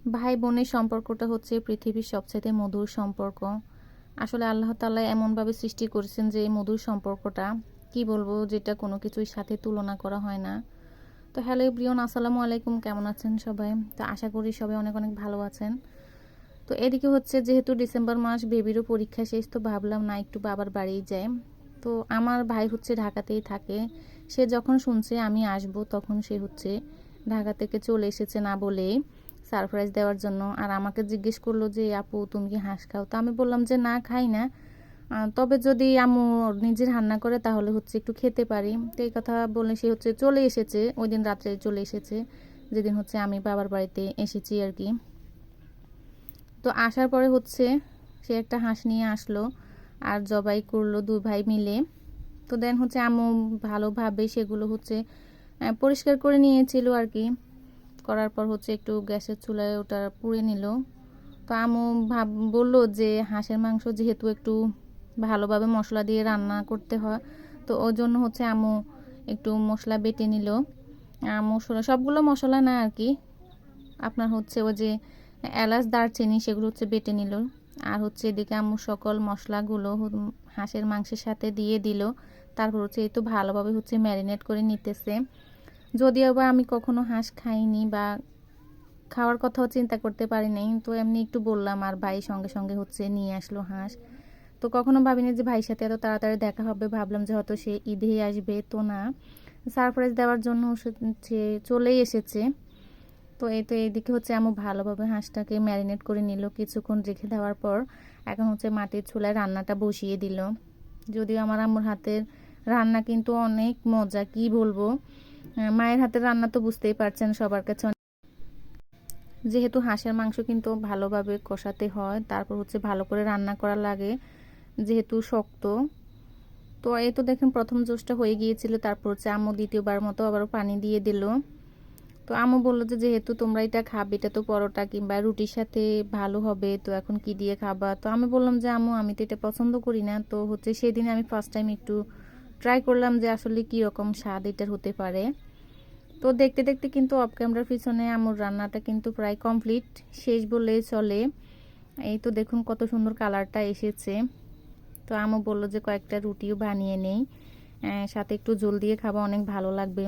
ভাই বোনের সম্পর্কটা হচ্ছে পৃথিবীর সবচেয়ে মধুর সম্পর্ক। আসলে আল্লাহ তাআলা এমনভাবে সৃষ্টি করেছেন যে এই মধুর সম্পর্কটা কি বলবো, যেটা কোনো কিছুর সাথে তুলনা করা হয় না। তো হ্যালো এভরিওয়ান, আসসালামু আলাইকুম, কেমন আছেন সবাই? তো আশা করি সবাই অনেক অনেক ভালো আছেন। তো এদিকে হচ্ছে যেহেতু ডিসেম্বর মাস, বেবিরও পরীক্ষা শেষ, তো ভাবলাম না একটু বাবার বাড়িই যাই। তো আমার ভাই হচ্ছে ঢাকাতেই থাকে। সে যখন শুনছে আমি আসব তখন সে হচ্ছে ঢাকা থেকে চলে এসেছে না বলেই সারপ্রাইজ দেওয়ার জন্য। আর আমাকে জিজ্ঞেস করলো যে আপু তুমি কি হাঁস খাও? তো আমি বললাম যে না, খাই না, তবে যদি আম্মু নিজে রান্না করে তাহলে হচ্ছে একটু খেতে পারি। তো এই কথা বলে সে হচ্ছে চলে এসেছে, ওই দিন রাত্রে চলে এসেছে যেদিন হচ্ছে আমি বাবার বাড়িতে এসেছি আর কি। তো আসার পরে হচ্ছে সে একটা হাঁস নিয়ে আসলো আর জবাই করলো দুই ভাই মিলে। তো দেন হচ্ছে আম্মু ভালোভাবে সেগুলো হচ্ছে পরিষ্কার করে নিয়েছিল আর কি। করার পর হচ্ছে একটু গ্যাসের চুলায় ওটা পুড়ে নিল। তো আম্মু বললো যে হাঁসের মাংস যেহেতু একটু ভালোভাবে মশলা দিয়ে রান্না করতে হয়, তো ওই জন্য হচ্ছে আম্মু একটু মশলা বেটে নিল। মশলা সবগুলো মশলা না আর কি, আপনার হচ্ছে ওই যে এলাচ দারচিনি সেগুলো হচ্ছে বেটে নিল। আর হচ্ছে এদিকে আম্মু সকল মশলাগুলো হাঁসের মাংসের সাথে দিয়ে দিল। তারপর হচ্ছে এই তো ভালোভাবে হচ্ছে ম্যারিনেট করে নিতেছে। যদিও বা আমি কখনো হাঁস খাইনি বা খাওয়ার কথাও চিন্তা করতে পারি নাই, তো এমনি একটু বললাম আর ভাই সঙ্গে সঙ্গে হচ্ছে নিয়ে আসলো হাঁস। তো কখনো ভাবিনি যে ভাইয়ের সাথে এত তাড়াতাড়ি দেখা হবে, ভাবলাম যে হয়তো সে ঈদেই আসবে, তো না, সারপ্রাইজ দেওয়ার জন্য সে চলেই এসেছে। তো এই তো এইদিকে হচ্ছে আম্মু ভালোভাবে হাঁসটাকে ম্যারিনেট করে নিল কিছুক্ষণ রেখে দেওয়ার পর। এখন হচ্ছে মাটির চুলায় রান্নাটা বসিয়ে দিল। যদিও আমার আম্মুর হাতের রান্না কিন্তু অনেক মজা, কি বলবো। মায়ের হাতের রান্না তো বুঝতেই পারছেন সবার কাছে। যেহেতু হাঁসের মাংস কিন্তু ভালোভাবে কষাতে হয়, তারপর হচ্ছে ভালো করে রান্না করা লাগে যেহেতু শক্ত। তো এই তো দেখেন প্রথম জোসটা হয়ে গিয়েছিল, তারপর হচ্ছে আম্মু দ্বিতীয়বার মতো আবারও পানি দিয়ে দিল। তো আম্মু বললো যে যেহেতু তোমরা এটা খাবে, এটা তো পরোটা কিংবা রুটির সাথে ভালো হবে, তো এখন কি দিয়ে খাবা? তো আমি বললাম যে আম্মু আমি তো এটা পছন্দ করি না। তো হচ্ছে সেদিন আমি ফার্স্ট টাইম একটু ট্রাই করলাম যে আসলে কি রকম স্বাদ এটার হতে পারে। তো দেখতে দেখতে কিন্তু অফ ক্যামেরার পিছনে আম্মুর রান্নাটা কিন্তু প্রায় কমপ্লিট, শেষ বললেই চলে। এই তো দেখুন কত সুন্দর কালারটা এসেছে। তো আম্মু বললো যে কয়েকটা রুটিও বানিয়ে নেই, সাথে একটু জল দিয়ে খাবা, অনেক ভালো লাগবে।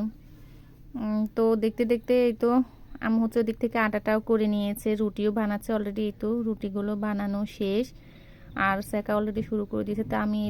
তো দেখতে দেখতে এই তো আম্মু হচ্ছে ওদিক থেকে আটাটাও করে নিয়েছে, রুটিও বানাচ্ছে অলরেডি। এই তো রুটিগুলো বানানো শেষ আর সেকা অলরেডি শুরু করে দিয়েছে। তো আমি